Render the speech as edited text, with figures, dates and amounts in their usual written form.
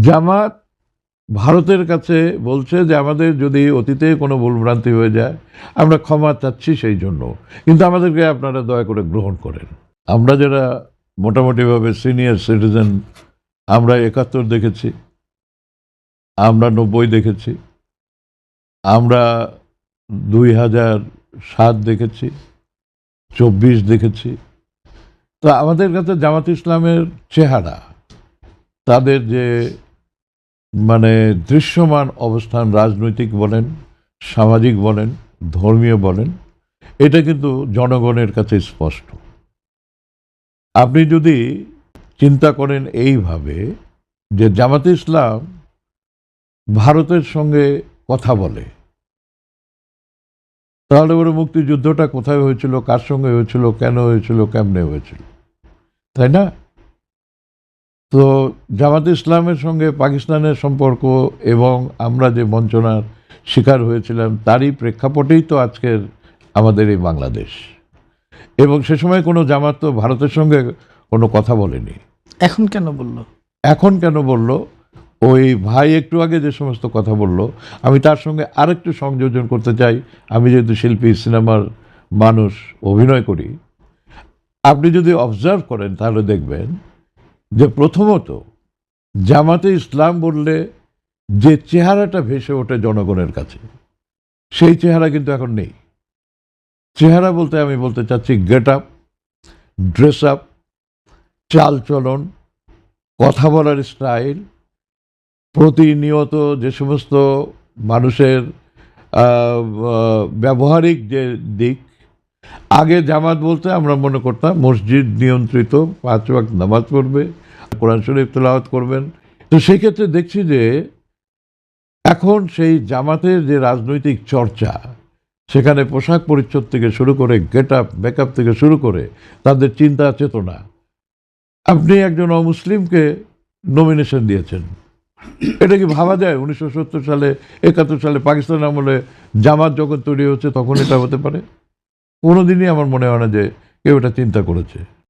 জামাত ভারতের কাছে বলছে যে আমাদের যদি অতীতে কোনো ভুলভ্রান্তি হয়ে যায় আমরা ক্ষমা চাচ্ছি সেই জন্য, কিন্তু আমাদেরকে আপনারা দয়া করে গ্রহণ করেন। আমরা যারা মোটামুটিভাবে সিনিয়র সিটিজেন, আমরা ৭১ দেখেছি, আমরা ৯০ দেখেছি, আমরা ২০০৭ দেখেছি, ২৪ দেখেছি। তো আমাদের কাছে জামাত ইসলামের চেহারা, তাদের যে মানে দৃশ্যমান অবস্থান, রাজনৈতিক বলেন, সামাজিক বলেন, ধর্মীয় বলেন, এটা কিন্তু জনগণের কাছে স্পষ্ট। আপনি যদি চিন্তা করেন এইভাবে যে জামাতে ইসলাম ভারতের সঙ্গে কথা বলে, তাহলে ওর মুক্তিযুদ্ধটা কোথায় হয়েছিল, কার সঙ্গে হয়েছিল, কেন হয়েছিল, কেমনে হয়েছিল, তাই না? তো জামাতে ইসলামের সঙ্গে পাকিস্তানের সম্পর্ক এবং আমরা যে বঞ্চনার শিকার হয়েছিলাম তারই প্রেক্ষাপটেই তো আজকের আমাদের এই বাংলাদেশ। এবং সে সময় কোনো জামাত তো ভারতের সঙ্গে কোনো কথা বলেনি। এখন কেন বলল? এখন কেন বলল? ওই ভাই একটু আগে যে সমস্ত কথা বলল, আমি তার সঙ্গে আরেকটু সংযোজন করতে চাই। আমি যেহেতু শিল্পী, সিনেমার মানুষ, অভিনয় করি, আপনি যদি অবজার্ভ করেন তাহলে দেখবেন যে প্রথমত জামাতে ইসলাম বললে যে চেহারাটা ভেসে ওঠে জনগণের কাছে, সেই চেহারা কিন্তু এখন নেই। চেহারা বলতে আমি বলতে চাচ্ছি গেট আপ, ড্রেস আপ, চাল চলন, কথা বলার স্টাইল, প্রতিনিয়ত যে সমস্ত মানুষের ব্যবহারিক যে দিক। আগে জামাত বলতে আমরা মনে করতাম মসজিদ নিয়ন্ত্রিত, ৫ ওয়াক্ত নামাজ পড়বে, কোরআন শরীফ তেলাওয়াত করবেন। তো সেই ক্ষেত্রে দেখছি যে এখন সেই জামাতের যে রাজনৈতিক চর্চা, সেখানে পোশাক পরিচ্ছদ থেকে শুরু করে গেট আপ, মেকআপ থেকে শুরু করে তাদের চিন্তা চেতনা। আপনি একজন অমুসলিমকে নমিনেশন দিয়েছেন, এটা কি ভাবা যায়? ১৯৭০ সালে, ৭১ সালে পাকিস্তান আমলে জামাত যখন তৈরি হচ্ছে তখন এটা হতে পারে? কোনোদিনই আমার মনে হয় না যে কেউ এটা চিন্তা করেছে।